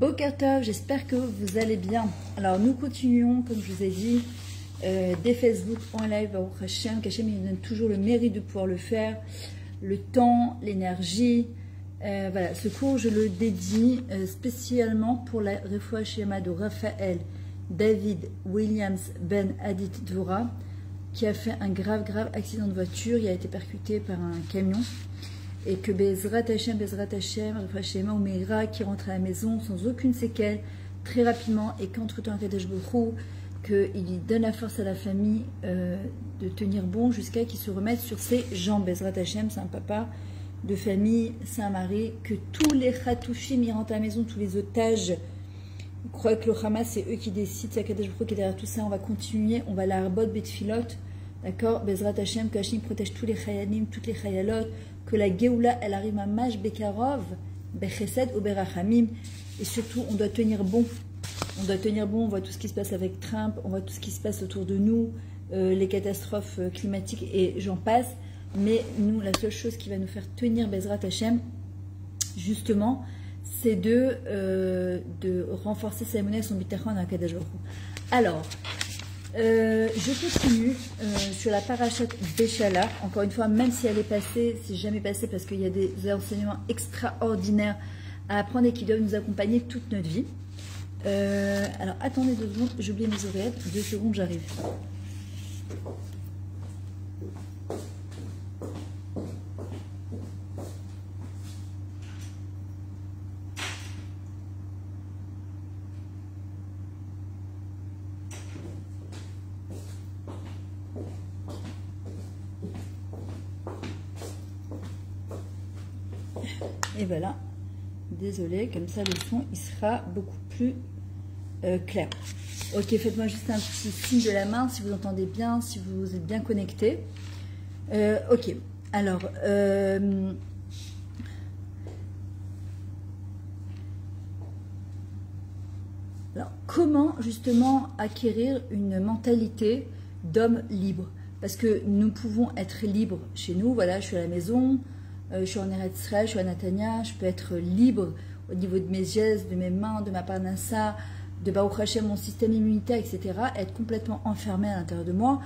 Boker Tov, j'espère que vous allez bien. Alors nous continuons, comme je vous ai dit, des Facebook en live à Hachem. Hachem il nous donne toujours le mérite de pouvoir le faire, le temps, l'énergie. Voilà, ce cours je le dédie spécialement pour la Refoua Shema de Raphaël David Williams Ben Adit Dvora, qui a fait un grave accident de voiture. Il a été percuté par un camion. Et que Bezrat Hashem, Refoua Shema Omeira, qui rentre à la maison sans aucune séquelle, très rapidement, et qu'entre-temps, Kadesh Borou, qu'il donne la force à la famille de tenir bon jusqu'à qu'il se remette sur ses jambes. Bezrat Hashem, c'est un papa de famille, c'est un mari, que tous les Khatouchim, ils rentrent à la maison, tous les otages, ils croient que le Hamas, c'est eux qui décident, c'est Kadesh Borou qui est derrière tout ça. On va continuer, on va la Arbot Betfilot, d'accord? Bezrat Hashem, que Hashem protège tous les Chayanim, toutes les Chayalot, que la Géoula, elle arrive à Maj Bekarov, Bechesed ou Berachamim, et surtout, on doit tenir bon. On doit tenir bon, on voit tout ce qui se passe avec Trump, on voit tout ce qui se passe autour de nous, les catastrophes climatiques, et j'en passe. Mais nous, la seule chose qui va nous faire tenir Bezrat Hashem, justement, c'est de renforcer sa monnaie, son bitachon dans Kadesh Baruch Hu. Alors, je continue sur la parashat Béchala. Encore une fois, même si elle est passée, c'est jamais passé parce qu'il y a des enseignements extraordinaires à apprendre et qui doivent nous accompagner toute notre vie. Alors, attendez 2 secondes, j'ai oublié mes oreillettes. 2 secondes, j'arrive. Et voilà, désolé, comme ça le son il sera beaucoup plus clair. Ok, faites-moi juste un petit signe de la main si vous entendez bien, si vous êtes bien connecté. Ok, alors, comment justement acquérir une mentalité d'homme libre? Parce que nous pouvons être libres chez nous, voilà, je suis à la maison, je suis en Eretz Israël, je suis à Natania, je peux être libre au niveau de mes gestes, de mes mains, de ma parnassa, de Baruch Hashem, mon système immunitaire, etc. Être complètement enfermé à l'intérieur de moi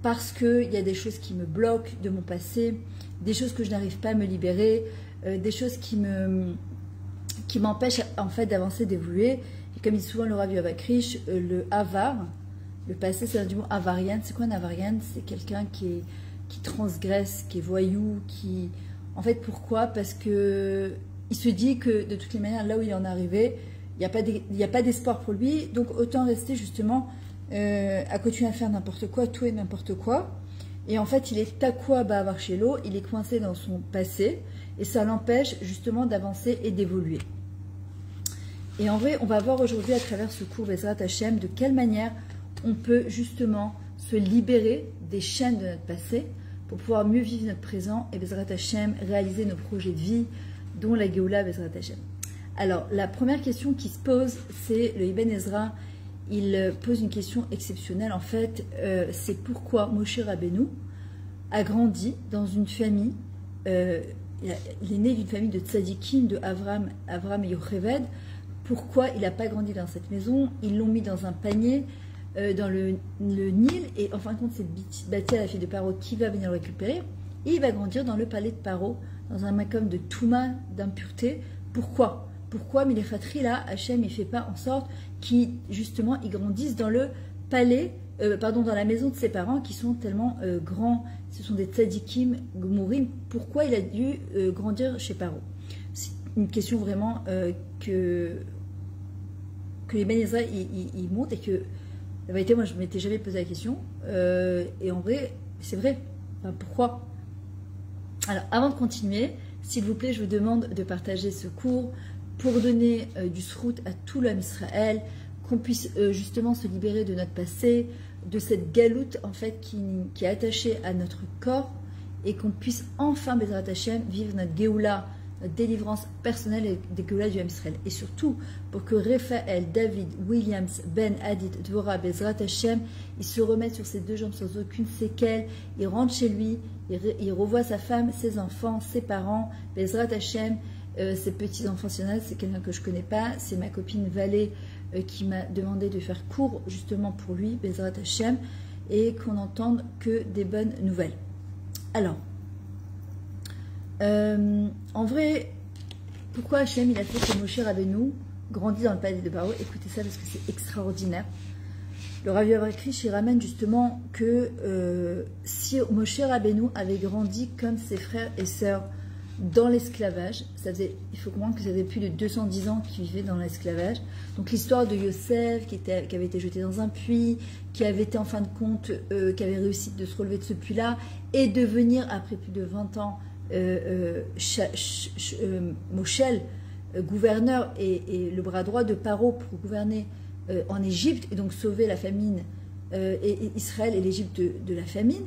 parce qu'il y a des choses qui me bloquent de mon passé, des choses que je n'arrive pas à me libérer, des choses qui m'empêchent en fait d'avancer, d'évoluer. Et comme dit souvent le Rav Yavakrish, le avar, le passé, c'est du mot avarian. C'est quoi un avarian? C'est quelqu'un qui transgresse, qui est voyou, qui... En fait, pourquoi? Parce que il se dit que de toutes les manières, là où il en est arrivé, il n'y a pas d'espoir pour lui, donc autant rester justement à continuer à faire n'importe quoi, tout et n'importe quoi. Et en fait, il est takwa ba'avar shelo, il est coincé dans son passé, et ça l'empêche justement d'avancer et d'évoluer. Et en vrai, on va voir aujourd'hui à travers ce cours Bezrat Hashem de quelle manière on peut justement se libérer des chaînes de notre passé, pour pouvoir mieux vivre notre présent et Bezrat Hashem, réaliser nos projets de vie, dont la Géoula Bezrat Hashem. Alors, la première question qui se pose, c'est le Ibn Ezra, il pose une question exceptionnelle. En fait, c'est pourquoi Moshe Rabbeinu a grandi dans une famille, il est né d'une famille de tzadikim, de Avram et Yocheved. Pourquoi il n'a pas grandi dans cette maison? Ils l'ont mis dans un panier, dans le Nil, et en fin de compte c'est Bathia, la fille de Paro, qui va venir le récupérer, et il va grandir dans le palais de Paro, dans un makom de Touma, d'impureté. Pourquoi Milechatri, là, Hachem, il ne fait pas en sorte qu'ils, justement, ils grandissent dans le palais, dans la maison de ses parents, qui sont tellement grands, ce sont des tzadikim, gmourim. Pourquoi il a dû grandir chez Paro? C'est une question vraiment que les Ben Ezra, ils montent, et que la vérité, moi, je ne m'étais jamais posé la question. Et en vrai, c'est vrai. Enfin, pourquoi? Alors, avant de continuer, s'il vous plaît, je vous demande de partager ce cours pour donner du srout à tout l'homme Israël, qu'on puisse justement se libérer de notre passé, de cette galoute, en fait, qui est attachée à notre corps, et qu'on puisse enfin, Bezrat Hashem, vivre notre Géoula, notre délivrance personnelle et des Géoula du Ham Israël. Et surtout, pour que Raphaël David Williams Ben Adit Dvora Bezrat Hashem, il se remette sur ses 2 jambes sans aucune séquelle, il rentre chez lui, il revoit sa femme, ses enfants, ses parents, Bezrat Hashem, Ses petits-enfants, c'est quelqu'un que je ne connais pas. C'est ma copine Valée qui m'a demandé de faire cours justement pour lui, Bezrat Hashem, et qu'on n'entende que des bonnes nouvelles. Alors, en vrai, pourquoi Hashem il a fait que Moshe Rabbeinu grandit dans le palais de Paro? Écoutez ça parce que c'est extraordinaire. Le Rav Yavakrish il ramène justement que si Moshe Rabbeinu avait grandi comme ses frères et sœurs dans l'esclavage, il faut comprendre que ça faisait plus de 210 ans qu'il vivait dans l'esclavage. Donc l'histoire de Yosef qui avait été jeté dans un puits, qui avait été en fin de compte, qui avait réussi de se relever de ce puits-là, et devenir après plus de 20 ans Moshel, gouverneur et le bras droit de Paro pour gouverner en Égypte et donc sauver la famine et Israël et l'Égypte de la famine.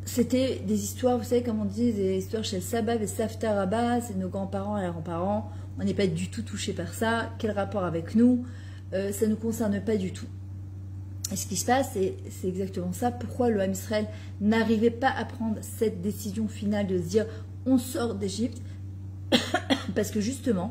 C'était des histoires, vous savez comme on dit, des histoires chez Saba et Safta Rabba, c'est nos grands-parents et leurs grands-parents, on n'est pas du tout touché par ça, quel rapport avec nous, ça ne nous concerne pas du tout. Et ce qui se passe, c'est exactement ça, pourquoi le Ham Israël n'arrivait pas à prendre cette décision finale de se dire on sort d'Égypte, parce que justement,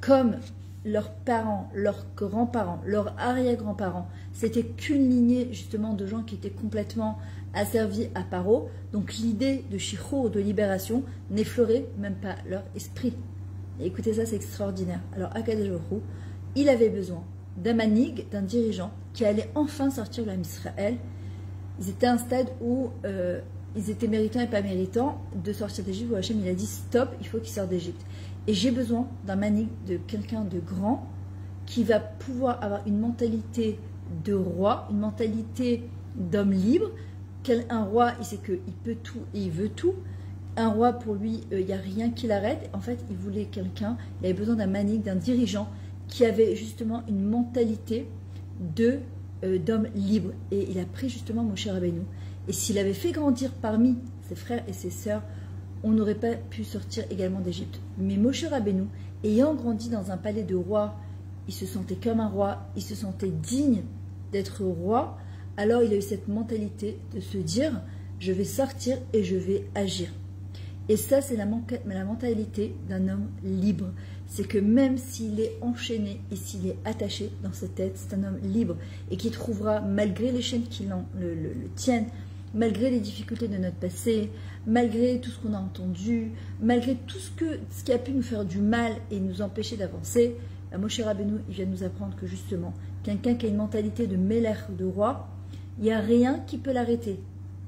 comme leurs parents, leurs grands-parents, leurs arrière-grands-parents, c'était qu'une lignée justement de gens qui étaient complètement asservis à Paro. Donc l'idée de Shichur, de libération, n'effleurait même pas leur esprit. Et écoutez ça, c'est extraordinaire. Alors Akadosh Baruch Hu, il avait besoin d'un manig, d'un dirigeant qui allait enfin sortir le Ham Israël. Ils étaient à un stade où ils étaient méritants et pas méritants de sortir d'Égypte, où Hachem il a dit stop, il faut qu'ils sortent d'Égypte. Et j'ai besoin d'un manig, de quelqu'un de grand qui va pouvoir avoir une mentalité de roi, une mentalité d'homme libre. Un roi, il sait qu'il peut tout et il veut tout. Un roi, pour lui, il n'y a rien qui l'arrête. En fait, il voulait quelqu'un, il avait besoin d'un manig, d'un dirigeant qui avait justement une mentalité d'homme libre. Et il a pris justement Moshe Rabbeinu. Et s'il avait fait grandir parmi ses frères et ses sœurs, on n'aurait pas pu sortir également d'Égypte. Mais Moshe Rabbeinu, ayant grandi dans un palais de roi, il se sentait comme un roi, il se sentait digne d'être roi. Alors il a eu cette mentalité de se dire, je vais sortir et je vais agir. Et ça, c'est la mentalité d'un homme libre. C'est que même s'il est enchaîné et s'il est attaché dans sa tête, c'est un homme libre et qui trouvera, malgré les chaînes qui le tiennent, malgré les difficultés de notre passé, malgré tout ce qu'on a entendu, malgré tout ce qui a pu nous faire du mal et nous empêcher d'avancer, Moshe Rabbeinu, il vient nous apprendre que justement, quelqu'un qui a une mentalité de Melech, de roi, il n'y a rien qui peut l'arrêter.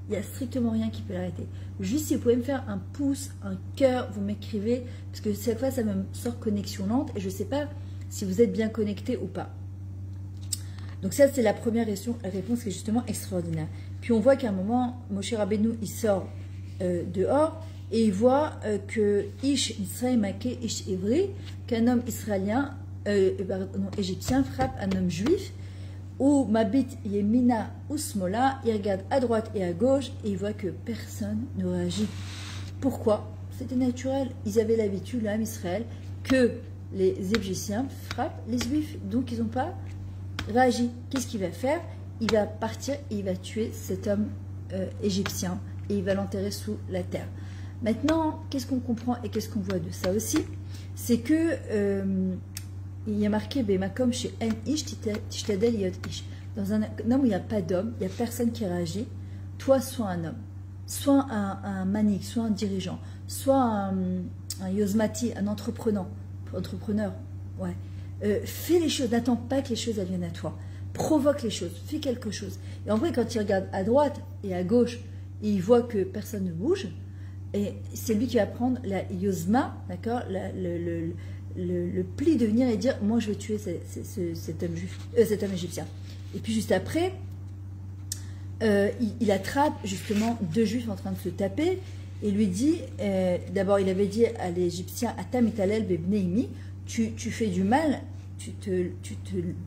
Il n'y a strictement rien qui peut l'arrêter. Juste si vous pouvez me faire un pouce, un cœur, vous m'écrivez, parce que cette fois ça me sort connexion lente et je ne sais pas si vous êtes bien connecté ou pas. Donc ça c'est la première réponse qui est justement extraordinaire. Puis on voit qu'à un moment, Moshe Rabbeinu il sort dehors et il voit que Ish Israël Maké Ish Ivri, qu'un homme israélien, égyptien frappe un homme juif. Ou Mabit Yemina ou Smola, il regarde à droite et à gauche et il voit que personne ne réagit. Pourquoi? C'était naturel. Ils avaient l'habitude, l'âme Israël, que les Égyptiens frappent les Juifs. Donc ils n'ont pas réagi. Qu'est-ce qu'il va faire? Il va partir et il va tuer cet homme égyptien et il va l'enterrer sous la terre. Maintenant, qu'est-ce qu'on comprend et qu'est-ce qu'on voit de ça aussi? C'est que il y a marqué Bemakom chez En Ish Tishtadel Yot Ish. Dans un homme où il n'y a pas d'homme, il n'y a personne qui réagit. Toi, sois un homme, soit un manik, soit un dirigeant, soit un yosmati, un entrepreneur. Ouais. Fais les choses, n'attends pas que les choses viennent à toi. Provoque les choses, fais quelque chose. Et en vrai, quand il regarde à droite et à gauche, et il voit que personne ne bouge, et c'est lui qui va prendre la yosma, d'accord, le pli de venir et dire moi je vais tuer cet homme juif, cet homme égyptien. Et puis juste après il attrape justement deux juifs en train de se taper et lui dit d'abord il avait dit à l'égyptien Atam italel bebneimi, tu fais du mal, tu te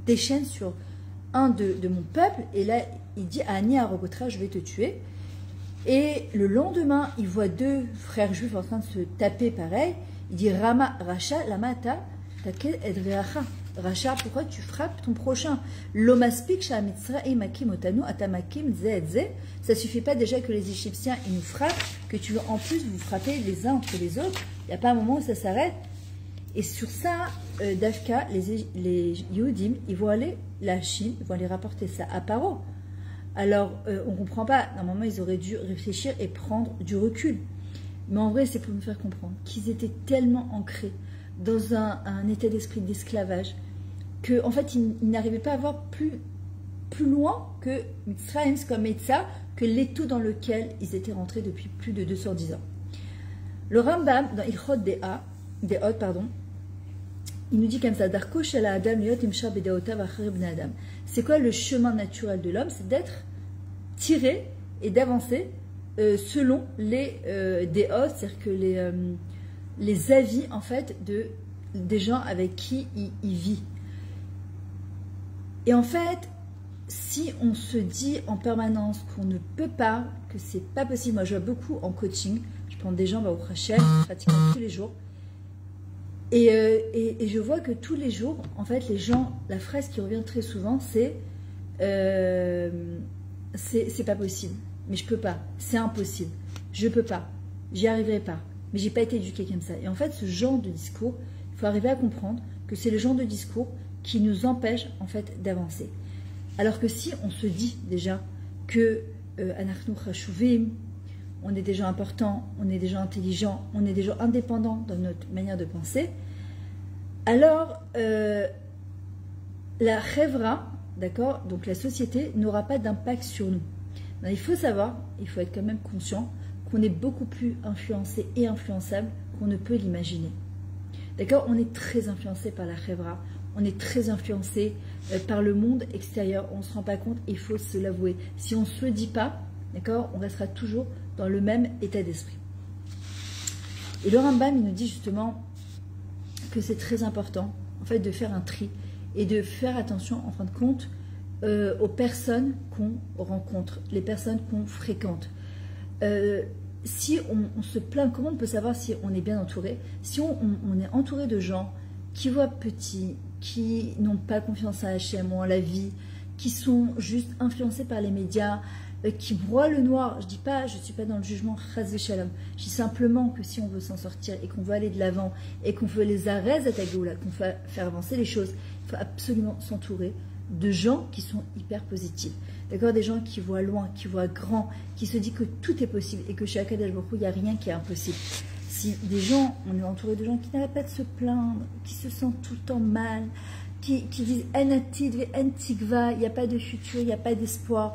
déchaînes sur un de mon peuple, et là il dit à Ani Arogotra, je vais te tuer. Et le lendemain il voit deux frères juifs en train de se taper pareil. Il dit Rama Racha Lamata Takel Edreacha. Racha, pourquoi tu frappes ton prochain? L'omaspik shamitzra et makim otanu atamakim ze. Ça suffit pas déjà que les Égyptiens ils nous frappent, que tu veux en plus vous frapper les uns entre les autres. Il n'y a pas un moment où ça s'arrête. Et sur ça, Dafka, les Yehudim, ils vont aller, la Chine, ils vont aller rapporter ça à Paro. Alors, on ne comprend pas. Normalement, ils auraient dû réfléchir et prendre du recul. Mais en vrai, c'est pour nous faire comprendre qu'ils étaient tellement ancrés dans un état d'esprit d'esclavage qu'en fait, ils n'arrivaient pas à voir plus loin que Mitzrayim, comme Etza, que l'étau dans lequel ils étaient rentrés depuis plus de 210 ans. Le Rambam, dans Ilchot Deot, pardon, il nous dit comme ça, Darko Shala Adam Liot Imsha Bedaotav Achar Bnei Adam. C'est quoi le chemin naturel de l'homme? C'est d'être tiré et d'avancer selon les Deot, c'est-à-dire que les avis en fait des gens avec qui il vit. Et en fait, si on se dit en permanence qu'on ne peut pas, que c'est pas possible, moi je vois beaucoup en coaching, je prends des gens au Rachel, pratiquement tous les jours. Et je vois que tous les jours, en fait, les gens, la phrase qui revient très souvent, c'est pas possible, mais je peux pas, c'est impossible, je peux pas, j'y arriverai pas, mais j'ai pas été éduquée comme ça. Et en fait, ce genre de discours, il faut arriver à comprendre que c'est le genre de discours qui nous empêche en fait d'avancer. Alors que si on se dit déjà que Anachnu Chashuvim, on est des gens importants, on est des gens intelligents, on est des gens indépendants dans notre manière de penser, alors la chevra, d'accord, donc la société n'aura pas d'impact sur nous. Donc, il faut savoir, il faut être quand même conscient qu'on est beaucoup plus influencé et influençable qu'on ne peut l'imaginer. D'accord, on est très influencé par la chevra, on est très influencé par le monde extérieur, on ne se rend pas compte, il faut se l'avouer. Si on ne se le dit pas, d'accord, on restera toujours dans le même état d'esprit. Et le Rambam, il nous dit justement que c'est très important, en fait, de faire un tri et de faire attention, en fin de compte, aux personnes qu'on rencontre, les personnes qu'on fréquente. Si on se plaint, comment on peut savoir si on est bien entouré? Si on est entouré de gens qui voient petit, qui n'ont pas confiance en Hachem ou en la vie, qui sont juste influencés par les médias, qui broient le noir. Je ne suis pas dans le jugement, chas v'shalom. Je dis simplement que si on veut s'en sortir et qu'on veut aller de l'avant et qu'on veut les arrêter à Tagoula, qu'on veut faire avancer les choses, il faut absolument s'entourer de gens qui sont hyper positifs. D'accord, des gens qui voient loin, qui voient grand, qui se disent que tout est possible et que chez Akadosh Baruch Hu, il n'y a rien qui est impossible. Si des gens, on est entouré de gens qui n'arrêtent pas de se plaindre, qui se sentent tout le temps mal, qui disent en atid ve en tikva, il n'y a pas de futur, il n'y a pas d'espoir,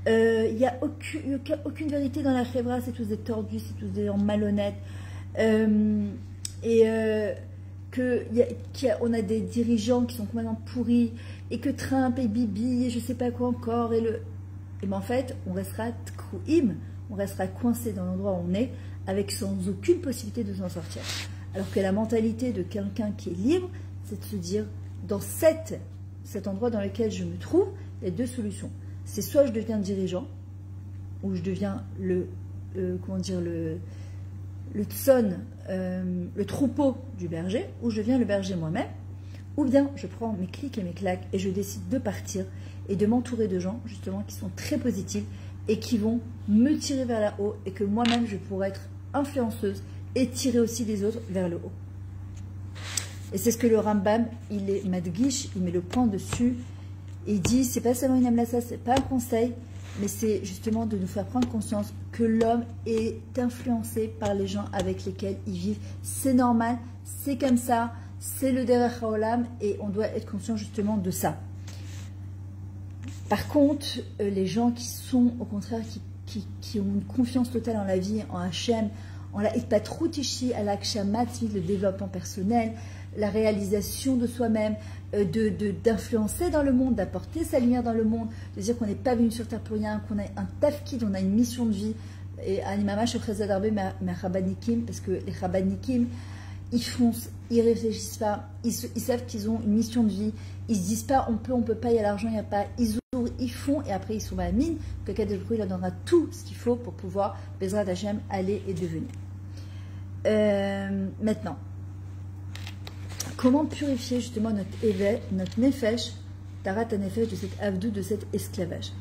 il n'y a aucune vérité dans la chevra, c'est tous des tordus, c'est tous des gens malhonnêtes, on a des dirigeants qui sont complètement pourris, et que Trump et Bibi, et je ne sais pas quoi encore, et ben en fait, on restera tkouim, on restera coincé dans l'endroit où on est, avec sans aucune possibilité de s'en sortir. Alors que la mentalité de quelqu'un qui est libre, c'est de se dire, dans cet endroit dans lequel je me trouve, il y a deux solutions. C'est soit je deviens dirigeant, ou je deviens le tson, le troupeau du berger, ou je deviens le berger moi-même, ou bien je prends mes clics et mes claques et je décide de partir et de m'entourer de gens justement qui sont très positifs et qui vont me tirer vers le haut et que moi-même je pourrais être influenceuse et tirer aussi les autres vers le haut. Et c'est ce que le Rambam, il est madgish, il met le point dessus et il dit, c'est pas seulement une amlassa, c'est pas un conseil, mais c'est justement de nous faire prendre conscience que l'homme est influencé par les gens avec lesquels il vit. C'est normal, c'est comme ça, c'est le derech haolam et on doit être conscient justement de ça. Par contre, les gens qui sont au contraire, qui ont une confiance totale en la vie, en Hachem, en la Hitpatrout-Ishi, à l'Akshamat, le développement personnel, la réalisation de soi-même, d'influencer dans le monde, d'apporter sa lumière dans le monde, de dire qu'on n'est pas venu sur Terre pour rien, qu'on a un tafkid, on a une mission de vie. Et Animama Shochrezad Arbe, mais Rabanikim, parce que les Rabanikim, ils réfléchissent pas, ils savent qu'ils ont une mission de vie, ils se disent pas on peut pas, il y a l'argent, il n'y a pas, ils font et après ils sont à la mine, que Kadosh Baruch Hu leur donnera tout ce qu'il faut pour pouvoir, Bezrat Hashem, aller et devenir. Maintenant, comment purifier justement notre nefesh, tarat nefesh, de cet avdou, de cet esclavage.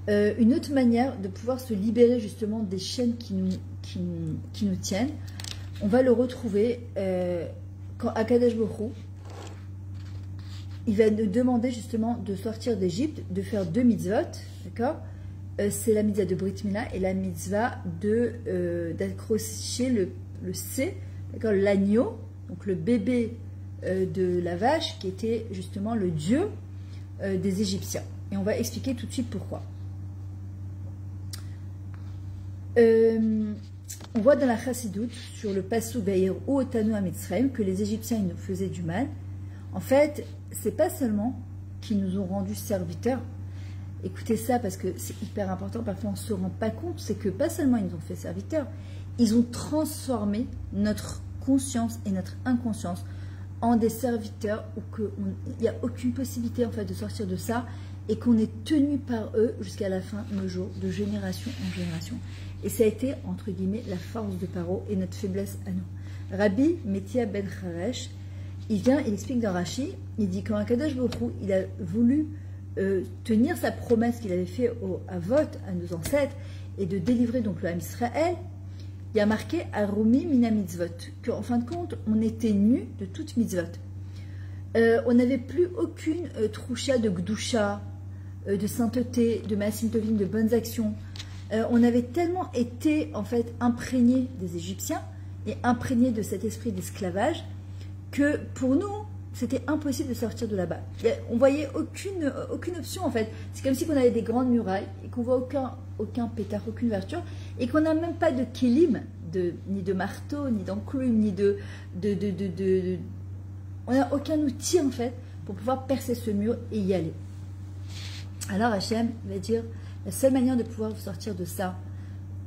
Une autre manière de pouvoir se libérer justement des chaînes qui nous tiennent, on va le retrouver quand Akadosh Baruch Hu, il va nous demander justement de sortir d'Égypte, de faire 2 mitzvot, d'accord? C'est la mitzvah de Brit Mila et la mitzvah d'accrocher le C, d'accord, l'agneau, donc le bébé de la vache qui était justement le dieu des Égyptiens. Et on va expliquer tout de suite pourquoi. On voit dans la Chassidoute, sur le Pasuk Vayir ou Otanu à Mitzrayim, que les Égyptiens ils nous faisaient du mal. En fait, c'est pas seulement qu'ils nous ont rendus serviteurs. Écoutez ça parce que c'est hyper important, parfois on ne se rend pas compte, c'est que pas seulement ils nous ont fait serviteurs, ils ont transformé notre conscience et notre inconscience en des serviteurs où il n'y a aucune possibilité en fait de sortir de ça et qu'on est tenu par eux jusqu'à la fin de nos jours, de génération en génération. Et ça a été, entre guillemets, la force de Paro et notre faiblesse à nous. Rabbi Metia Ben Haresh, il explique dans Rashi, il dit quand Akadosh Baruch Hu, il a voulu tenir sa promesse qu'il avait fait à Avot, à nos ancêtres, et de délivrer donc le Ham Israël, il y a marqué Arumi Mina Mitzvot, qu'en fin de compte, on était nus de toute mitzvot. On n'avait plus aucune troucha de Gdusha, de sainteté, de Maasim Tovim, de bonnes actions. On avait tellement été en fait imprégnés des Égyptiens et imprégnés de cet esprit d'esclavage que pour nous, c'était impossible de sortir de là-bas. On voyait aucune option en fait. C'est comme si on avait des grandes murailles et qu'on voit aucun pétard, aucune ouverture et qu'on n'a même pas de kélim, ni de marteau, ni d'enclume, ni on n'a aucun outil en fait pour pouvoir percer ce mur et y aller. Alors Hachem va dire la seule manière de pouvoir sortir de ça,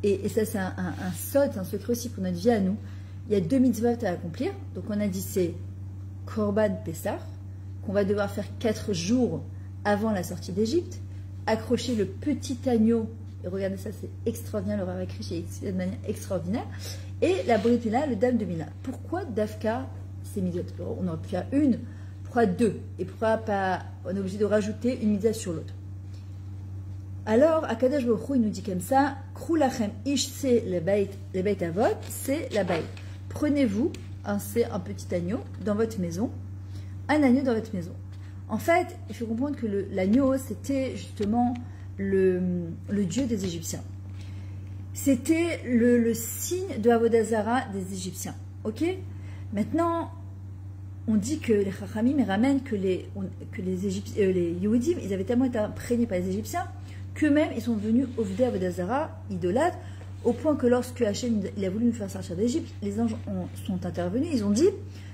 et ça c'est un sod, un secret aussi pour notre vie à nous, il y a 2 mitzvot à accomplir. Donc on a dit c'est Korban Pessah, qu'on va devoir faire 4 jours avant la sortie d'Égypte, accrocher le petit agneau, et regardez ça c'est extraordinaire, le Rav a écrit de manière extraordinaire, et la Brit Mila, le Dam de Mila. Pourquoi Dafka ces mitzvot? On aurait pu faire une, pourquoi 2, et pourquoi pas, on est obligé de rajouter une mitzvah sur l'autre. Alors, Akadosh Baruch Hu, il nous dit comme ça, Krou lachem ish c'est le beit avot, c'est la beit. Prenez-vous un petit agneau dans votre maison, un agneau dans votre maison. En fait, il faut comprendre que l'agneau, c'était justement le dieu des Égyptiens. C'était le signe de Avodah Zara des Égyptiens. Ok? Maintenant, on dit que les Chachamim ramènent que les Yehudim, ils avaient tellement été imprégnés par les Égyptiens qu'eux-mêmes, ils sont devenus Ovdei Avodah Zara, idolâtres, au point que lorsque Hachem il a voulu nous faire sortir d'Égypte, les anges sont intervenus, ils ont dit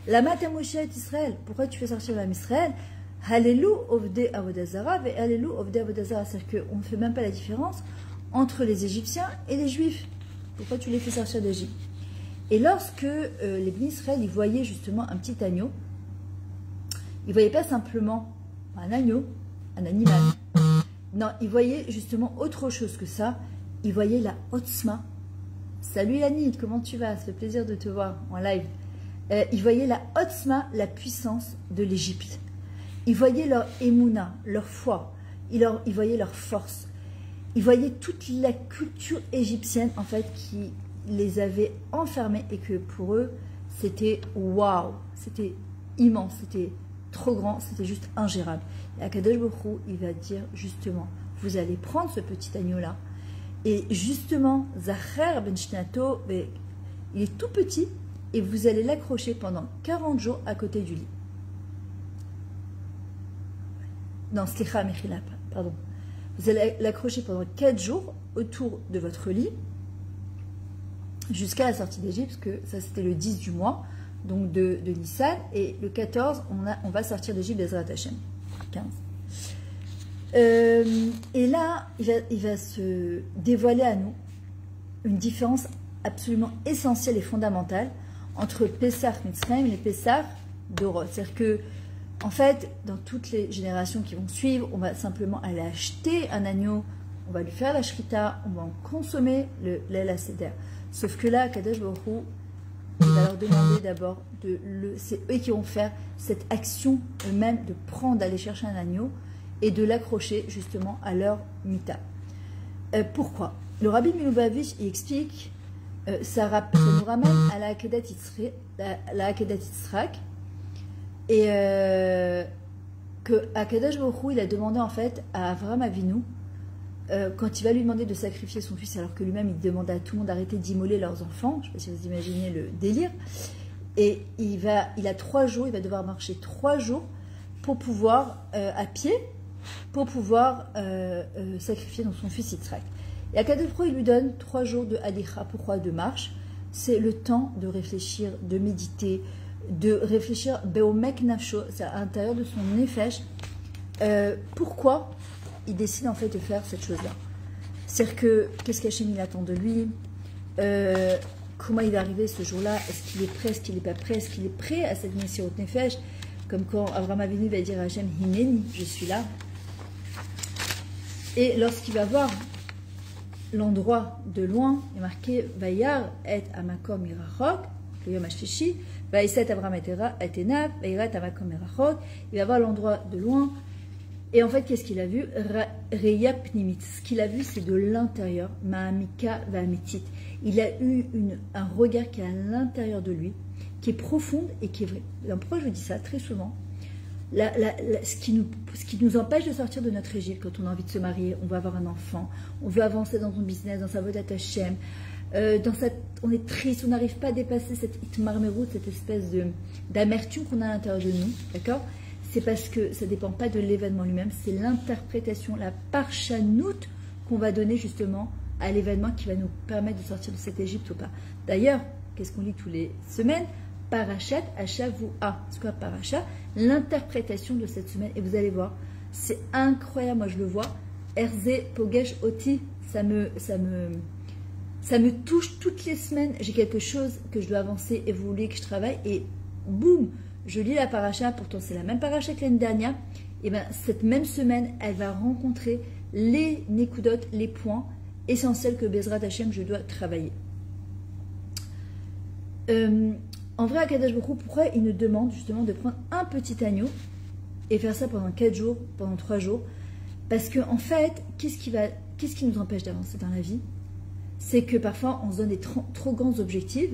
Lama Moshe Israël, pourquoi tu fais sortir l'âme Israël? Hallelu Ovdei Avodah Zara, ve Hallelu Ovdei Avodah Zara. C'est-à-dire qu'on ne fait même pas la différence entre les Égyptiens et les Juifs. Pourquoi tu les fais sortir d'Égypte? Et lorsque les bénis Israël ils voyaient justement un petit agneau, ils ne voyaient pas simplement un agneau, un animal. Non, ils voyaient justement autre chose que ça. Ils voyaient la Otzma. Salut Lanit, comment tu vas? Ça fait plaisir de te voir en live. Ils voyaient la Otzma, la puissance de l'Égypte. Ils voyaient leur Emouna, leur foi. Ils voyaient leur force. Ils voyaient toute la culture égyptienne en fait qui les avait enfermés et que pour eux c'était waouh, c'était immense, c'était trop grand, c'était juste ingérable. Et Akadosh Baruch Hu, il va dire justement, vous allez prendre ce petit agneau-là, et justement, Zacher ben Shnato, il est tout petit, et vous allez l'accrocher pendant 40 jours à côté du lit. Non, Slicha Mechila, pardon. Vous allez l'accrocher pendant 4 jours autour de votre lit, jusqu'à la sortie d'Égypte, parce que ça c'était le 10 du mois, donc de Nissan, et le 14, on va sortir d'Égypte d'Ezrat Hashem. 15. Et là, il va se dévoiler à nous une différence absolument essentielle et fondamentale entre Pessah Mitzrayim et les Pessah d'Orot. C'est-à-dire que, en fait, dans toutes les générations qui vont suivre, on va simplement aller acheter un agneau, on va lui faire la shrita, on va en consommer le Leil HaSeder. Sauf que là, Kadosh Baruch Hu, il va leur demander d'abord, c'est eux qui vont faire cette action eux-mêmes de prendre, d'aller chercher un agneau et de l'accrocher justement à leur mita. Pourquoi? Le Rabbi Milubavitch il explique, ça nous ramène à la Akedat Yitzhak, et que Akadosh Baruch Hu, il a demandé en fait à Avraham Avinu, quand il va lui demander de sacrifier son fils, alors que lui-même il demande à tout le monde d'arrêter d'immoler leurs enfants, je ne sais pas si vous imaginez le délire, et il a 3 jours, il va devoir marcher 3 jours pour pouvoir, à pied, pour pouvoir sacrifier dans son fils Yitzhak. Et Akadosh Baruch Hu, il lui donne 3 jours de halicha, pourquoi de marche? C'est le temps de réfléchir, de méditer, de réfléchir beomek nafsho, c'est à l'intérieur de son nefesh, pourquoi il décide en fait de faire cette chose-là. C'est-à-dire que, qu'est-ce qu'Hachem il attend de lui, comment il va arriver ce jour-là, est-ce qu'il est prêt, est-ce qu'il n'est pas prêt, est-ce qu'il est prêt à cette Messirot Nefesh, comme quand Avraham Avinu va dire à Hachem, Hineni, je suis là. Et lorsqu'il va voir l'endroit de loin, il est marqué, Vayar et Amakom Irachok, le Yom HaShlishi, Vaïset Avraham et Enav, Vayrat Amakom Irachok, il va voir l'endroit de loin. Et en fait, qu'est-ce qu'il a vu? Reya Pnimit. Ce qu'il a vu, c'est de l'intérieur. Ma'amika Va'amitit. Il a eu un regard qui est à l'intérieur de lui, qui est profonde et qui est vrai. Alors, pourquoi je vous dis ça? Très souvent, ce qui nous empêche de sortir de notre Égypte, quand on a envie de se marier, on veut avoir un enfant, on veut avancer dans son business, dans sa vodat Hashem, on est triste, on n'arrive pas à dépasser cette itmarmerut, cette espèce d'amertume qu'on a à l'intérieur de nous, d'accord? C'est parce que ça ne dépend pas de l'événement lui-même, c'est l'interprétation, la parchanout qu'on va donner justement à l'événement qui va nous permettre de sortir de cette Égypte ou pas. D'ailleurs, qu'est-ce qu'on lit tous les semaines? Parachat Ashavua. C'est quoi Parachat? L'interprétation de cette semaine. Et vous allez voir, c'est incroyable, moi je le vois. Erze Pogesh Oti, ça me touche toutes les semaines. J'ai quelque chose que je dois avancer, évoluer, que je travaille, et boum, je lis la paracha, pourtant c'est la même paracha que l'année dernière, et bien cette même semaine, elle va rencontrer les nekudot, les points essentiels que Bezrat Hashem, je dois travailler. En vrai, Akadosh Baruch Hu, pourquoi il nous demande justement de prendre un petit agneau et faire ça pendant 4 jours, pendant 3 jours? Parce que en fait, qu'est-ce qui nous empêche d'avancer dans la vie? C'est que parfois, on se donne des trop grands objectifs.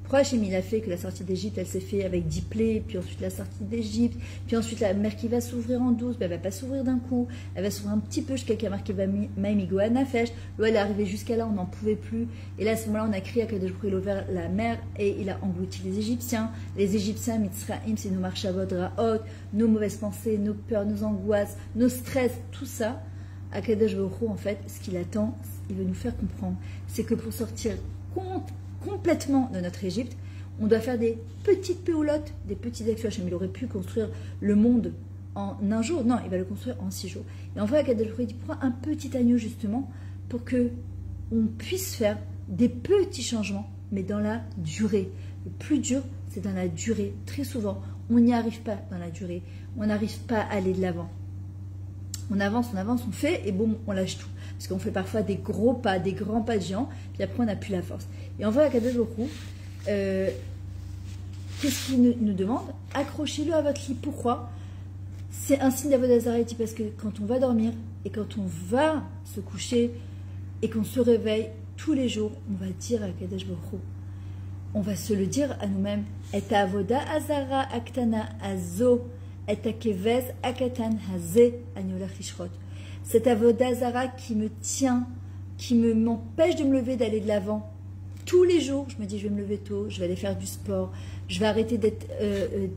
Pourquoi Hachem il a fait que la sortie d'Égypte, elle s'est faite avec 10 plaies, puis ensuite la sortie d'Égypte, puis ensuite la mer qui va s'ouvrir en 12, ben, elle ne va pas s'ouvrir d'un coup, elle va s'ouvrir un petit peu jusqu'à la mer qui va Maïmigoa Nafesh. L'eau elle est arrivée jusqu'à là, on n'en pouvait plus. Et là, à ce moment-là, on a crié à Kadosh Baruch Hu, il a ouvert la mer et il a englouti les Égyptiens. Les Égyptiens, Mitzraïm, c'est nos marchavot, Raot, nos mauvaises pensées, nos peurs, nos angoisses, nos stress, tout ça. À Kadosh Baruch Hu, en fait, ce qu'il attend, il veut nous faire comprendre, c'est que pour sortir complètement de notre Égypte, on doit faire des petites péoulottes, des petites actions. Il aurait pu construire le monde en un jour. Non, il va le construire en 6 jours. Et en vrai, Akadosh Baruch Hu dit, prends un petit agneau justement pour que on puisse faire des petits changements, mais dans la durée. Le plus dur, c'est dans la durée. Très souvent, on n'y arrive pas dans la durée. On n'arrive pas à aller de l'avant. On avance, on fait, et boum, on lâche tout. Parce qu'on fait parfois des gros pas, des grands pas de géants, puis après on n'a plus la force. Et en vrai, Akadosh Baruch Hu, qu'est-ce qu'il nous demande? Accrochez-le à votre lit. Pourquoi? C'est un signe d'Avodat Zarah, parce que quand on va dormir, et quand on va se coucher, et qu'on se réveille tous les jours, on va dire à Akadosh Baruch Hu, on va se le dire à nous-mêmes, et Avodah Azara Aktana Azo, et Akevez Akatan Haze Anyolach Ishrot. Cette Avodah Zara qui me tient, qui m'empêche de me lever, d'aller de l'avant. Tous les jours, je me dis, je vais me lever tôt, je vais aller faire du sport, je vais arrêter d'être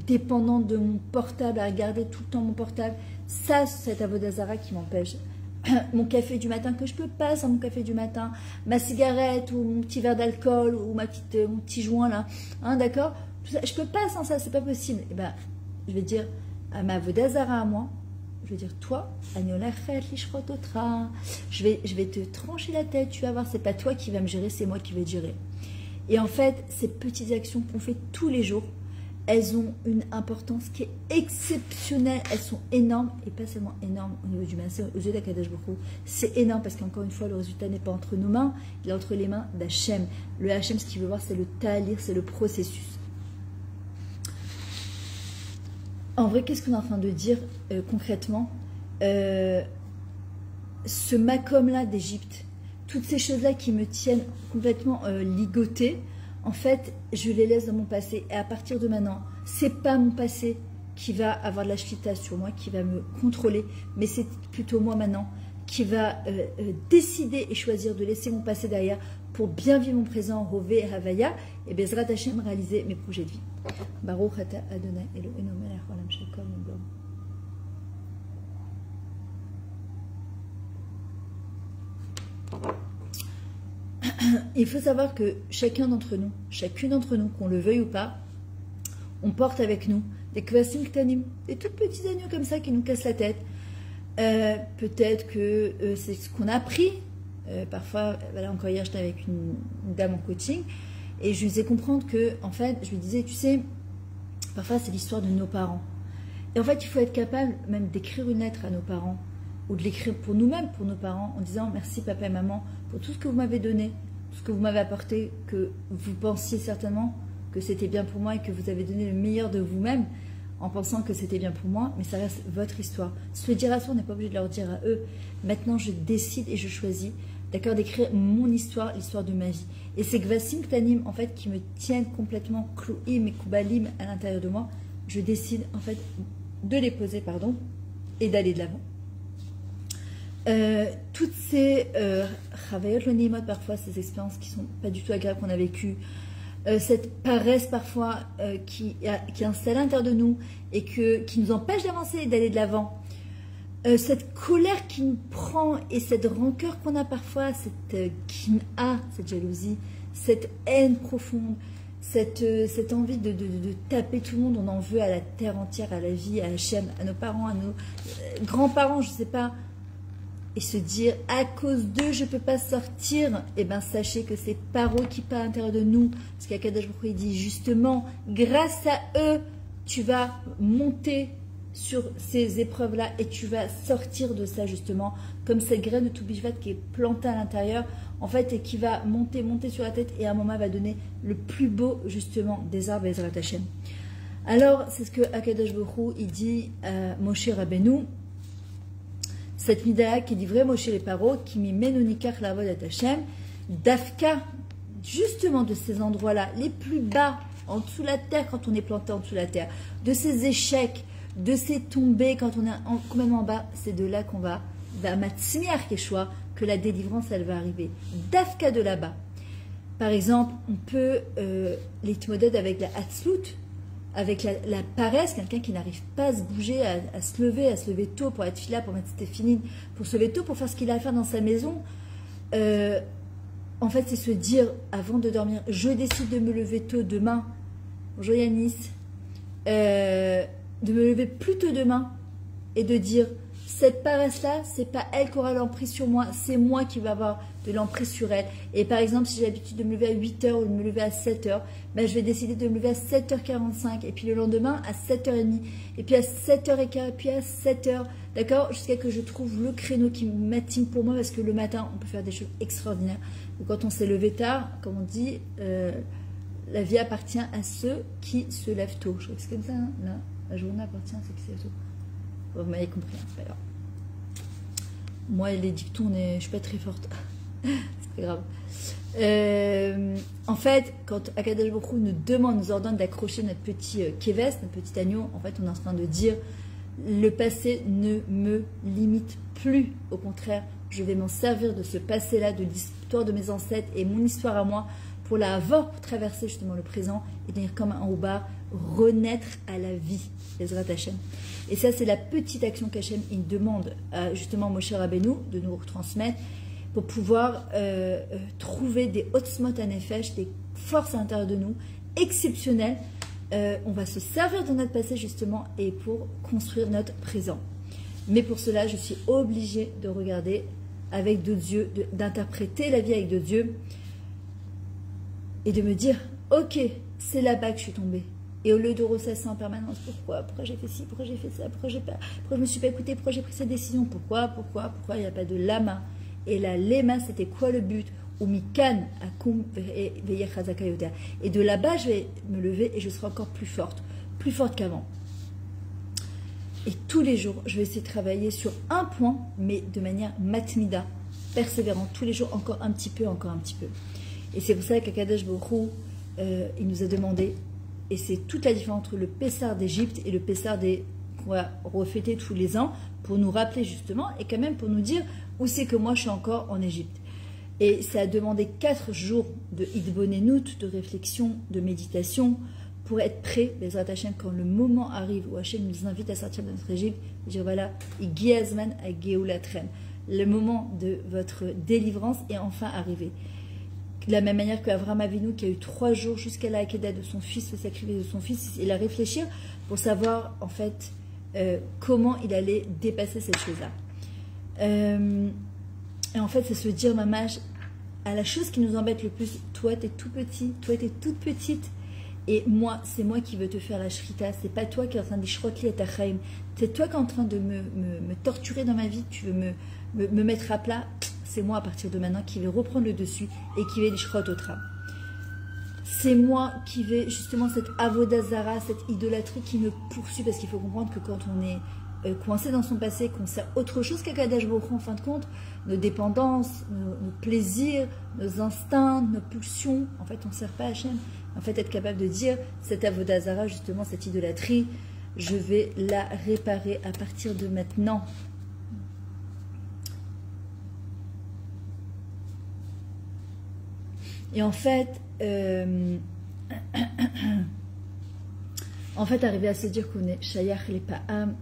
dépendante de mon portable, à regarder tout le temps mon portable. Ça, c'est cette Avodah Zara qui m'empêche. Mon café du matin, que je peux pas sans mon café du matin, ma cigarette ou mon petit verre d'alcool ou mon petit joint là, hein, d'accord? Je peux pas sans ça, c'est pas possible. Et ben, je vais dire à ma Avodah Zara à moi, je vais dire, toi, je vais te trancher la tête, tu vas voir, c'est pas toi qui vas me gérer, c'est moi qui vais te gérer. Et en fait, ces petites actions qu'on fait tous les jours, elles ont une importance qui est exceptionnelle. Elles sont énormes, et pas seulement énormes au niveau du masseur, aux yeux d'Akadosh Baruch Hu. C'est énorme parce qu'encore une fois, le résultat n'est pas entre nos mains, il est entre les mains d'Hachem. Le Hachem, ce qu'il veut voir, c'est le talir, c'est le processus. En vrai, qu'est-ce qu'on est en train de dire concrètement? Ce makom-là d'Égypte, toutes ces choses-là qui me tiennent complètement ligotée, en fait, je les laisse dans mon passé. Et à partir de maintenant, c'est pas mon passé qui va avoir de la shlita sur moi, qui va me contrôler, mais c'est plutôt moi maintenant qui va décider et choisir de laisser mon passé derrière pour bien vivre mon présent, Rové et Havaya, et Bezrat Hashem réaliser mes projets de vie. Baruch ata Adonai Eloheinu melech haolam shekom u'bom. Il faut savoir que chacune d'entre nous, qu'on le veuille ou pas, on porte avec nous des kvasim ktanim, des tout petits agneaux comme ça qui nous cassent la tête. Peut-être que c'est ce qu'on a appris. Parfois, voilà, encore hier, j'étais avec une dame en coaching et je lui faisais comprendre que, en fait, je lui disais, tu sais, parfois c'est l'histoire de nos parents. Et en fait, il faut être capable même d'écrire une lettre à nos parents ou de l'écrire pour nous-mêmes, pour nos parents, en disant merci papa et maman pour tout ce que vous m'avez donné, tout ce que vous m'avez apporté, que vous pensiez certainement que c'était bien pour moi et que vous avez donné le meilleur de vous-même en pensant que c'était bien pour moi, mais ça reste votre histoire. Se le dire à soi, on n'est pas obligé de leur dire à eux. Maintenant, je décide et je choisis, d'accord, d'écrire mon histoire, l'histoire de ma vie. Et c'est Gvasim Ktanim, en fait, qui me tiennent complètement Klouim et Koubalim à l'intérieur de moi. Je décide, en fait, de les poser, pardon, et d'aller de l'avant. Toutes ces Chavayot Lonimot, parfois, ces expériences qui sont pas du tout agréables qu'on a vécues, cette paresse parfois qui installe à l'intérieur de nous et qui nous empêche d'avancer et d'aller de l'avant, cette colère qui nous prend et cette rancœur qu'on a parfois, cette kin'a, cette jalousie, cette haine profonde, cette envie de taper tout le monde, on en veut à la terre entière, à la vie, à Hachem, à nos parents, à nos grands-parents, je ne sais pas, et se dire à cause d'eux je ne peux pas sortir, et bien sachez que c'est par eux qui partent à l'intérieur de nous, parce qu'Akadosh Baruch Hu dit justement grâce à eux tu vas monter sur ces épreuves-là et tu vas sortir de ça justement, comme cette graine de Toubishvat qui est plantée à l'intérieur en fait et qui va monter sur la tête et à un moment va donner le plus beau justement des arbres Bezrat Hashem. Alors c'est ce que Akadosh Baruch Hu il dit à Moshe Rabbeinu, cette midaya qui dit vrai Moshe les paro qui mi menonikach lavodat Hashem, dafka justement de ces endroits-là les plus bas en dessous de la terre, quand on est planté en dessous de la terre, de ces échecs, de ces tombées quand on est complètement en bas, c'est de là qu'on va matzmiach Yeshua, que la délivrance elle va arriver. Dafka de là-bas. Par exemple, on peut l'itmoded avec la hatzlut, avec la paresse, quelqu'un qui n'arrive pas à se bouger, à se lever tôt pour être fila, pour mettre ses téphilines, pour se lever tôt, pour faire ce qu'il a à faire dans sa maison. En fait, c'est se dire, avant de dormir, je décide de me lever tôt demain. Bonjour Yanis. De me lever plus tôt demain et de dire, cette paresse-là, c'est pas elle qui aura l'emprise sur moi, c'est moi qui vais avoir de l'emprise sur elle. Et par exemple, si j'ai l'habitude de me lever à 8h ou de me lever à 7h, ben je vais décider de me lever à 7h45 et puis le lendemain à 7h30 et puis à 7h15 et puis à 7h, d'accord, jusqu'à que je trouve le créneau qui matine pour moi parce que le matin, on peut faire des choses extraordinaires. Ou quand on s'est levé tard, comme on dit, la vie appartient à ceux qui se lèvent tôt. Je crois que c'est comme ça, hein, là, la journée appartient à ceux qui se lèvent tôt. Bon, vous m'avez compris, hein, c'est pas grave. Moi, les dictons, je suis pas très forte. C'est pas grave. En fait, quand Akadosh Baruch Hu nous ordonne d'accrocher notre petit kéves, notre petit agneau, en fait, on est en train de dire le passé ne me limite plus. Au contraire, je vais m'en servir de ce passé-là, de l'histoire de mes ancêtres et mon histoire à moi pour la avoir, pour traverser justement le présent et devenir comme un Ouba, renaître à la vie, Bezrat Hashem. Et ça, c'est la petite action qu'Hachem il demande à justement Moshe Rabbeinu de nous retransmettre pour pouvoir trouver des otzmot hanefesh, des forces à l'intérieur de nous exceptionnelles. On va se servir de notre passé justement et pour construire notre présent. Mais pour cela, je suis obligée de regarder avec d'autres yeux, d'interpréter la vie avec d'autres yeux et de me dire, ok, c'est là-bas que je suis tombée. Et au lieu de ressasser en permanence, pourquoi j'ai fait ci, pourquoi j'ai fait ça, pourquoi je ne me suis pas écoutée, pourquoi j'ai pris cette décision, pourquoi il n'y a pas de lama. Et la lema, c'était quoi le but? Et de là-bas, je vais me lever et je serai encore plus forte qu'avant. Et tous les jours, je vais essayer de travailler sur un point, mais de manière matmida, persévérante, tous les jours, encore un petit peu. Et c'est pour ça qu'Akadosh Baruch Hu, il nous a demandé, et c'est toute la différence entre le Pessar d'Égypte et le Pessar qu'on va refêter tous les ans, pour nous rappeler justement, et quand même pour nous dire où c'est que moi je suis encore en Égypte. Et ça a demandé 4 jours de Hidbonenout, de réflexion, de méditation, pour être prêt, Bezrat Hashem, quand le moment arrive où Hashem nous invite à sortir de notre Égypte, et dire voilà, Igiazman a Geulatrem, le moment de votre délivrance est enfin arrivé. De la même manière qu'Avraham Avinu, qui a eu 3 jours jusqu'à la Hakeda de son fils, le sacrifice de son fils, il a réfléchi pour savoir en fait comment il allait dépasser cette chose-là. Et en fait, c'est se dire, mamash, à la chose qui nous embête le plus, toi t'es tout petit, toi t'es toute petite, et moi, c'est moi qui veux te faire la shrita, c'est pas toi qui es en train de shrotli et tachaim, c'est toi qui es en train de me torturer dans ma vie, tu veux me mettre à plat. C'est moi à partir de maintenant qui vais reprendre le dessus et qui vais les shrot au tram. C'est moi qui vais justement cette avodazara, cette idolâtrie qui me poursuit, parce qu'il faut comprendre que quand on est coincé dans son passé, qu'on sert autre chose qu'Akadosh Baruch Hu en fin de compte, nos dépendances, nos plaisirs, nos instincts, nos pulsions, en fait on ne sert pas à Hachem. En fait être capable de dire cette avodazara, justement cette idolâtrie, je vais la réparer à partir de maintenant. Et en fait, arriver à se dire qu'on est Shayach les Pa'am,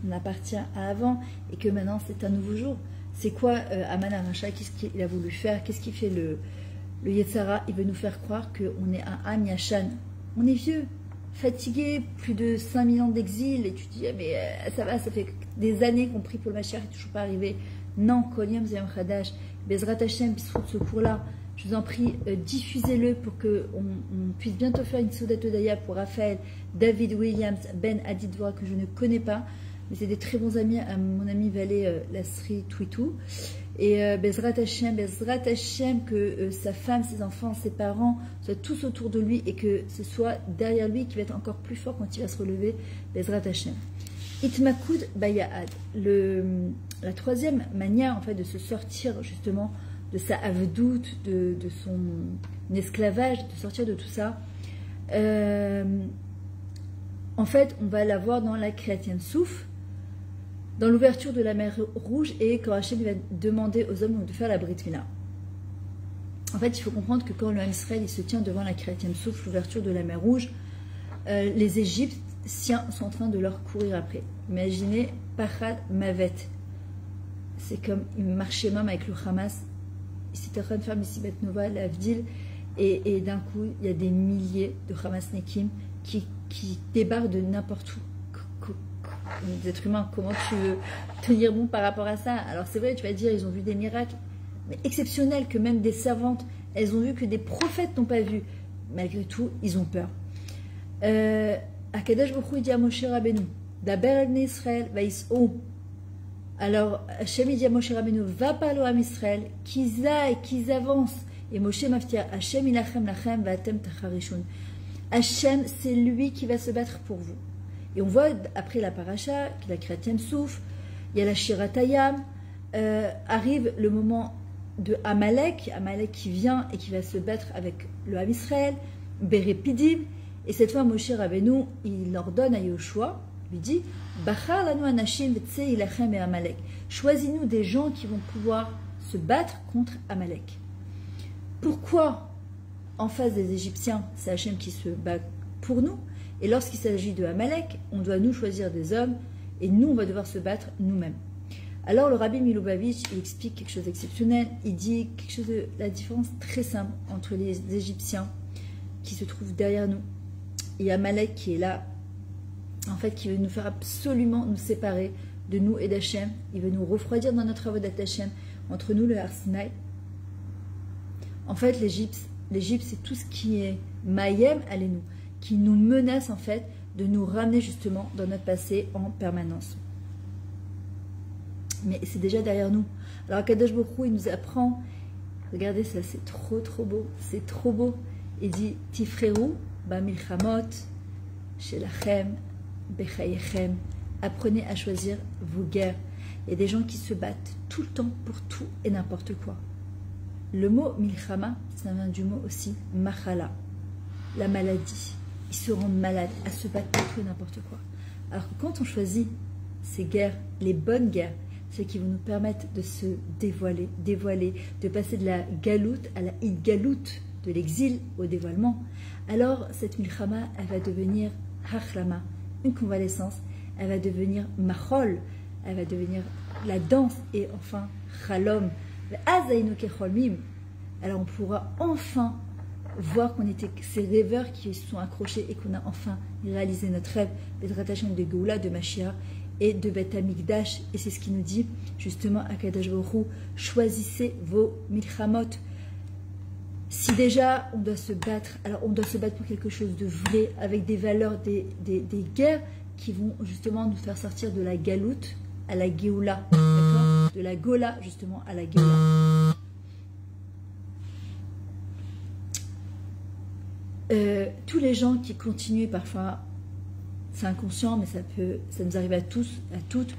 on appartient à avant, et que maintenant c'est un nouveau jour. C'est quoi Aman Aracha? Qu'est-ce qu'il a voulu faire? Qu'est-ce qui fait le Yetzara? Il veut nous faire croire qu'on est un Am Yashan. On est vieux, fatigué, plus de 5000 ans d'exil, et tu te dis, mais ça va, ça fait des années qu'on prie pour le Mashiach, il n'est toujours pas arrivé. Non, Kol Yom Zayom Chadash, Bezrat Hashem, Bisrout, ce cours-là. Je vous en prie, diffusez-le pour qu'on puisse bientôt faire une Soudat Odaya pour Raphaël, David Williams, Ben Adidwa, que je ne connais pas, mais c'est des très bons amis à mon ami Valé Lasri Twitou. Et Bezrat Hashem, que sa femme, ses enfants, ses parents soient tous autour de lui et que ce soit derrière lui qui va être encore plus fort quand il va se relever. Bezrat Hashem. Itmakud Bayahad. La troisième manière en fait de se sortir justement de sa avdout, de son esclavage, de sortir de tout ça. En fait, on va la voir dans la Kriyat Souf, dans l'ouverture de la mer Rouge, et quand Hachem va demander aux hommes de faire la Brit Mila. En fait, il faut comprendre que quand le Ham Israël il se tient devant la Kriyat Souf, l'ouverture de la mer Rouge, les Égyptiens sont en train de leur courir après. Imaginez Pachad Mavet. C'est comme ils marchaient même avec le Hamas. Ils étaient en train de faire Missibet Nova, l'Avdil, et d'un coup, il y a des milliers de Hamasnekim qui débarquent de n'importe où. Les êtres humains, comment tu veux tenir bon par rapport à ça? Alors c'est vrai, tu vas dire, ils ont vu des miracles, mais exceptionnels, que même des servantes, elles ont vu que des prophètes n'ont pas vu. Malgré tout, ils ont peur. Akadosh Baruch Hu dit à Moshe Rabbeinu, Daber al Bnei Israël, Vaïs'o. Alors, Hachem dit à Moshe Rabbeinu, va parler à Israël, qu'ils aillent, qu'ils avancent. Et Moshe maftir, Hachem ilachem lachem va'atem tacharishun. Hachem, c'est lui qui va se battre pour vous. Et on voit, après la paracha, la Kriyat Souf, il y a la Shiratayam, arrive le moment de Amalek qui vient et qui va se battre avec le Ham Israël, Berepidim, et cette fois Moshe Rabbeinu, il ordonne à Yoshua, lui dit, Bachar lanu anashim v'tse ilachem et Amalek. Choisis-nous des gens qui vont pouvoir se battre contre Amalek. Pourquoi en face des Égyptiens, c'est Hachem qui se bat pour nous, et lorsqu'il s'agit de Amalek, on doit nous choisir des hommes, et nous, on va devoir se battre nous-mêmes. Alors le Rabbi Milubavitch, il explique quelque chose d'exceptionnel, il dit quelque chose de la différence très simple entre les Égyptiens qui se trouvent derrière nous, et Amalek qui est là, en fait, qui veut nous faire absolument nous séparer de nous et d'Hachem. Il veut nous refroidir dans notre avodat Hachem, entre nous le Har Sinaï. En fait, l'Égypte, c'est tout ce qui est Mayem, allez-nous. qui nous menace en fait de nous ramener justement dans notre passé en permanence. Mais c'est déjà derrière nous. Alors Kadosh Baruch Hu, il nous apprend, regardez ça, c'est trop beau, c'est trop beau. Il dit Tifreru ba milchamot shelachem bechayechem. Apprenez à choisir vos guerres. Il y a des gens qui se battent tout le temps pour tout et n'importe quoi. Le mot milchama, ça vient du mot aussi machala, la maladie. Ils se rendent malades à se battre pour tout et n'importe quoi. Alors que quand on choisit ces guerres, les bonnes guerres, celles qui vont nous permettre de se dévoiler, de passer de la galoute à la idgaloute, de l'exil au dévoilement, alors cette milchama, elle va devenir hachlama, une convalescence, elle va devenir machol, elle va devenir la danse, et enfin chalom, alors on pourra enfin voir qu'on était ces rêveurs qui se sont accrochés et qu'on a enfin réalisé notre rêve, Bezrat Hashem de Géoula, de Mashiach et de Beth Amikdash. Et c'est ce qui nous dit justement à Kadosh Baruch Hu, choisissez vos milchamot. Si déjà on doit se battre, alors on doit se battre pour quelque chose de vrai, avec des valeurs, des guerres qui vont justement nous faire sortir de la galoute à la Géoula, d'accord, de la Gola justement à la Géoula. Tous les gens qui continuent parfois, c'est inconscient, mais ça nous arrive à tous, à toutes,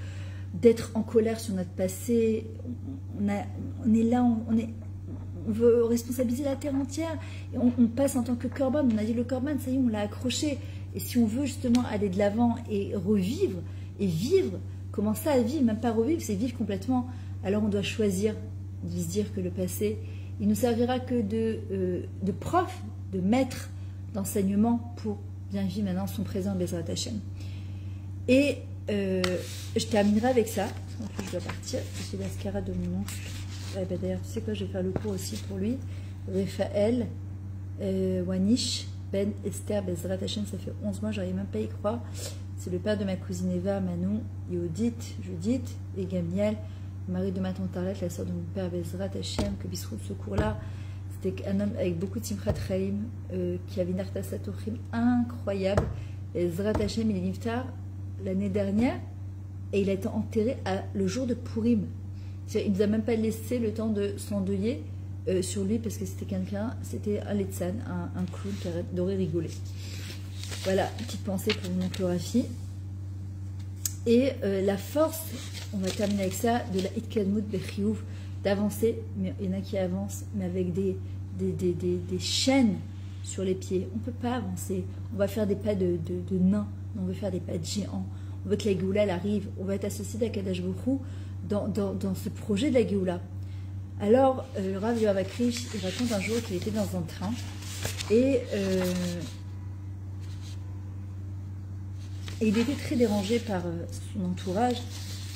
d'être en colère sur notre passé. On est là, on veut responsabiliser la terre entière, et on passe en tant que korban. On a dit le korban, ça y est, on l'a accroché. Et si on veut justement aller de l'avant et revivre et vivre, commencer à vivre, même pas revivre, c'est vivre complètement. Alors on doit choisir de se dire que le passé, il ne servira que de prof, de maître d'enseignement pour bien vivre maintenant son présent Bezrat Hashem. Et je terminerai avec ça. En plus, je dois partir. C'est l'ascara de mon oncle. D'ailleurs, tu sais quoi, je vais faire le cours aussi pour lui. Raphaël Wanish Ben Esther Bezrat Hashem, ça fait 11 mois, j'arrive même pas à y croire. C'est le père de ma cousine Eva, Manon, Yehudit, Judith et Gamiel, mari de ma tante Arlette, la sœur de mon père Bezrat Hashem, que Bisrout ce cours-là. C'était un homme avec beaucoup de Simchat Chaim, qui avait une artasatochim incroyable. Bezrat Hashem, il est niftar l'année dernière et il a été enterré le jour de Purim. Il ne nous a même pas laissé le temps de s'endeuiller sur lui parce que c'était un Letzan, un clown qui adorait rigoler. Voilà, petite pensée pour mon oncle Rafi. Et la force, on va terminer avec ça, de la Itkadmut Bechiyuv, d'avancer, mais il y en a qui avancent, mais avec des chaînes sur les pieds. On ne peut pas avancer. On va faire des pas de nains, on veut faire des pas de géants. On veut que la Géoula elle arrive. On va être associé à Kadosh Baruch Hu dans ce projet de la Géoula. Alors, le Rav Yoav Akrish, il raconte un jour qu'il était dans un train et il était très dérangé par son entourage.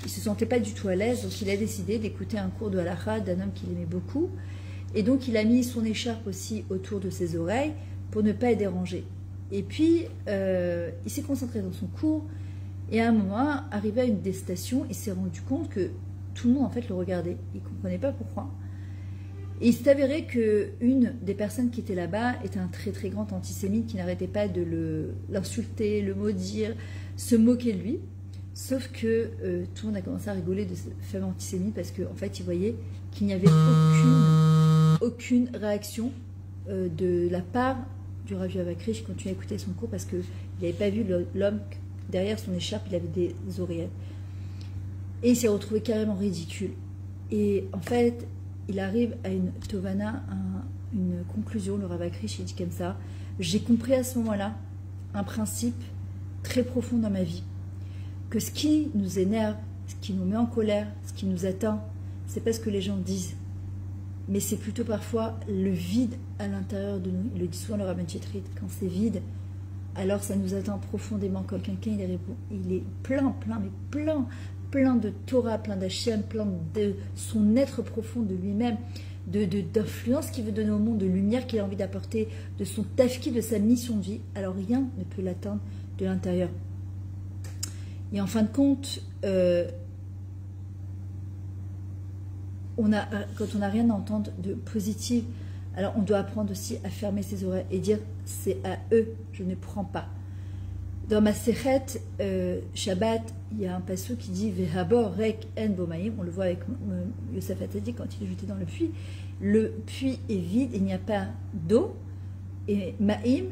Il ne se sentait pas du tout à l'aise, donc il a décidé d'écouter un cours de halakha d'un homme qu'il aimait beaucoup. Et donc, il a mis son écharpe aussi autour de ses oreilles pour ne pas être dérangé. Et puis, il s'est concentré dans son cours. Et à un moment, arrivé à une des stations, il s'est rendu compte que tout le monde en fait le regardait. Il ne comprenait pas pourquoi. Et il s'est avéré qu'une des personnes qui était là-bas était un très très grand antisémite qui n'arrêtait pas de l'insulter, le maudire, se moquer de lui. Sauf que tout le monde a commencé à rigoler de ce fameux antisémite parce qu'en fait, il voyait qu'il n'y avait aucune réaction de la part du Rav Yoav Akrish qui continuait à écouter son cours parce qu'il n'avait pas vu l'homme derrière son écharpe, il avait des oreillettes. Et il s'est retrouvé carrément ridicule. Et en fait, il arrive à une tovana, une conclusion, le Rav Akrish, il dit comme ça, j'ai compris à ce moment-là un principe très profond dans ma vie, que ce qui nous énerve, ce qui nous met en colère, ce qui nous atteint, c'est pas ce que les gens disent, mais c'est plutôt parfois le vide à l'intérieur de nous. Il le dit souvent le Rabban Chetrit, quand c'est vide, alors ça nous atteint profondément. Comme quelqu'un, il est plein de Torah, plein d'Hachem, plein de son être profond de lui-même, d'influence qu'il veut donner au monde, de lumière qu'il a envie d'apporter, de son tafki, de sa mission de vie. Alors rien ne peut l'atteindre de l'intérieur. Et en fin de compte, quand on n'a rien à entendre de positif Alors on doit apprendre aussi à fermer ses oreilles et dire c'est à eux, je ne prends pas. Dans ma Sechet Shabbat, il y a un passage qui dit Vehabor rek en bomaim. On le voit avec Yosef Hatzadik quand il est jeté dans le puits. Le puits est vide, il n'y a pas d'eau. Et Maïm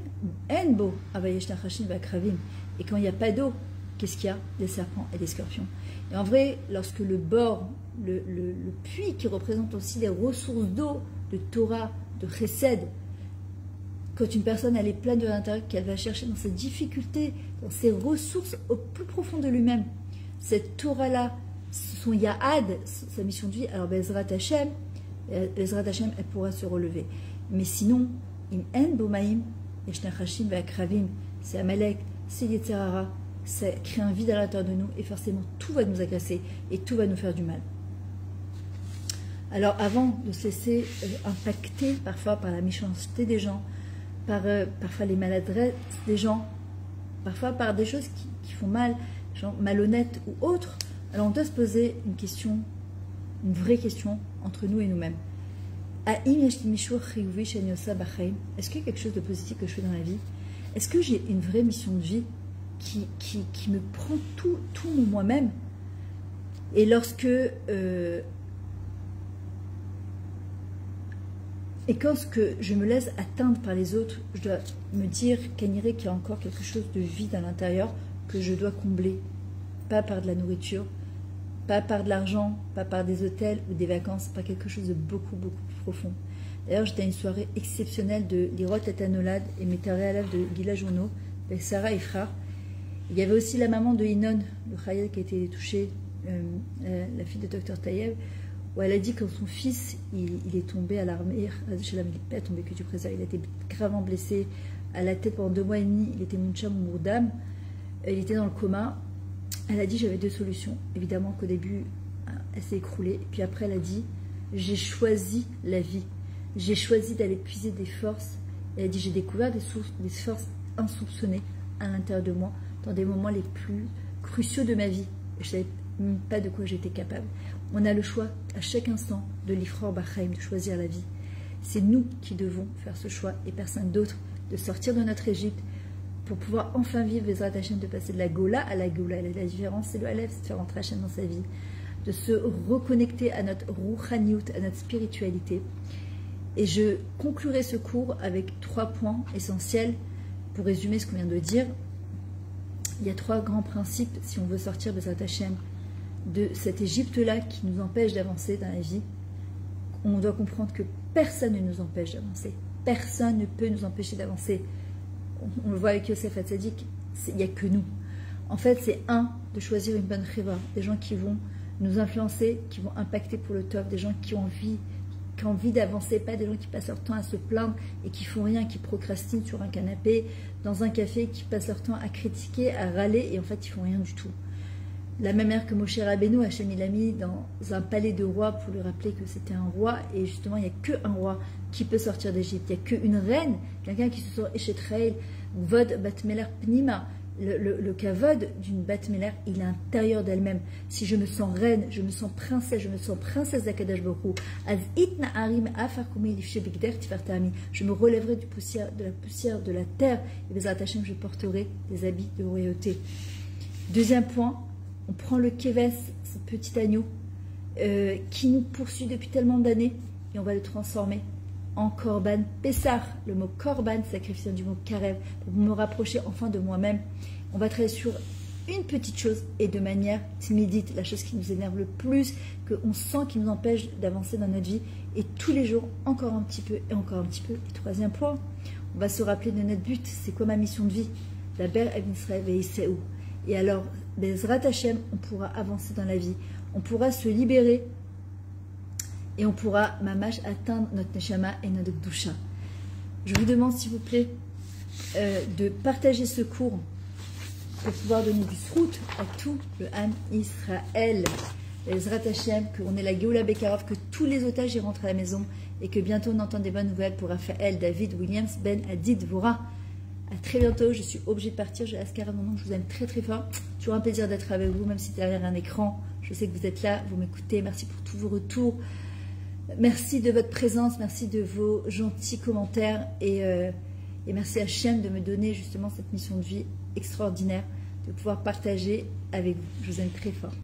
en bo avayesh nachashim vakravim. Et quand il n'y a pas d'eau, qu'est-ce qu'il y a? Des serpents et des scorpions. Et en vrai, lorsque le bord, le puits qui représente aussi les ressources d'eau, de Torah, de Chesed, quand une personne elle est pleine de l'intérieur, qu'elle va chercher dans ses difficultés, dans ses ressources au plus profond de lui-même, cette Torah-là, son Yahad, sa mission de vie, alors Bezrat Hashem, elle pourra se relever. Mais sinon, in en bomaim, eshnachashim ve'akravim, c'est Amalek, c'est Yetzerara, ça crée un vide à l'intérieur de nous et forcément tout va nous agresser et tout va nous faire du mal. Alors avant de se laisser impacter parfois par la méchanceté des gens, par parfois les maladresses des gens, parfois par des choses qui font mal, genre malhonnêtes ou autres, alors on doit se poser une question, une vraie question entre nous et nous-mêmes. Est-ce qu'il y a quelque chose de positif que je fais dans la vie? Est-ce que j'ai une vraie mission de vie qui me prend tout mon moi-même? Et lorsque et quand je me laisse atteindre par les autres, je dois me dire qu'il y a encore quelque chose de vide à l'intérieur que je dois combler. Pas par de la nourriture, pas par de l'argent, pas par des hôtels ou des vacances, par quelque chose de beaucoup, beaucoup plus profond. D'ailleurs, j'étais à une soirée exceptionnelle de Lirot et Anolad et Métaré Alav de Gila Journo, avec Sarah et Frère. Il y avait aussi la maman de Inon, le Khayel qui a été touché, la fille de Dr Taïeb, où elle a dit que son fils, il est tombé à l'armée, chez la militaire, tombé que du présent, il a été gravement blessé à la tête pendant 2 mois et demi, il était Mouncham Mourdam, il était dans le coma. Elle a dit j'avais 2 solutions. Évidemment qu'au début, elle s'est écroulée, et puis après elle a dit j'ai choisi la vie, j'ai choisi d'aller puiser des forces. Elle a dit j'ai découvert des forces insoupçonnées à l'intérieur de moi, dans des moments les plus cruciaux de ma vie. Je ne savais même pas de quoi j'étais capable. On a le choix à chaque instant de l'Ifror Bachaim, de choisir la vie. C'est nous qui devons faire ce choix et personne d'autre, de sortir de notre Égypte pour pouvoir enfin vivre Bezrat Hashem, de passer de la Gola à la Gola. La différence, c'est le Aleph, c'est de faire rentrer Hashem dans sa vie, de se reconnecter à notre Rouchaniout, à notre spiritualité. Et je conclurai ce cours avec 3 points essentiels pour résumer ce qu'on vient de dire. Il y a 3 grands principes si on veut sortir Bezrat Hashem de cette Égypte-là qui nous empêche d'avancer dans la vie. On doit comprendre que personne ne nous empêche d'avancer. Personne ne peut nous empêcher d'avancer. On le voit avec Yosef Hatzadik, il n'y a que nous. En fait, c'est de choisir une bonne cheva, des gens qui vont nous influencer, qui vont impacter pour le top, des gens qui ont envie d'avancer, pas des gens qui passent leur temps à se plaindre et qui font rien, qui procrastinent sur un canapé, dans un café, qui passent leur temps à critiquer, à râler et en fait, ils font rien du tout. De la même manière que Moshe Rabbeinu, Hachem il l'a mis dans un palais de roi pour lui rappeler que c'était un roi, et justement il n'y a qu'un roi qui peut sortir d'Égypte, il n'y a qu'une reine, quelqu'un qui se sort Eshetrael, Vod Batmeler Pnima, le kavod d'une Batmeler, il est à l'intérieur d'elle-même. Si je me sens reine, je me sens princesse d'Akadash Baruch Hu, Az itna harim afar koumi lifshe bigder tifartami, je me relèverai de la poussière de la terre, et Bezrat Hashem, je porterai des habits de royauté. Deuxième point, on prend le keves, ce petit agneau, qui nous poursuit depuis tellement d'années, et on va le transformer en korban pessar. Le mot korban, sacrifice du mot karev, pour me rapprocher enfin de moi-même. On va travailler sur une petite chose, et de manière timidite, la chose qui nous énerve le plus, qu'on sent qui nous empêche d'avancer dans notre vie, et tous les jours, encore un petit peu, et encore un petit peu. Et troisième point, on va se rappeler de notre but, c'est quoi ma mission de vie? La ber Ibn Israël ve'Iseou. Et alors, Bezrat Hashem, on pourra avancer dans la vie, on pourra se libérer et on pourra, mamash, atteindre notre neshama et notre doucha. Je vous demande, s'il vous plaît, de partager ce cours pour pouvoir donner du srout à tout le Ham Israël. Bezrat Hashem, qu'on ait la Géoula Bekarov, que tous les otages y rentrent à la maison et que bientôt on entend des bonnes nouvelles pour Raphaël, David, Williams, Ben, Adi, Dvorah. À très bientôt, je suis obligée de partir, j'ai Askara, non, je vous aime très très fort. Toujours un plaisir d'être avec vous, même si derrière un écran, je sais que vous êtes là, vous m'écoutez, merci pour tous vos retours. Merci de votre présence, merci de vos gentils commentaires et merci à Hachem de me donner justement cette mission de vie extraordinaire, de pouvoir partager avec vous. Je vous aime très fort.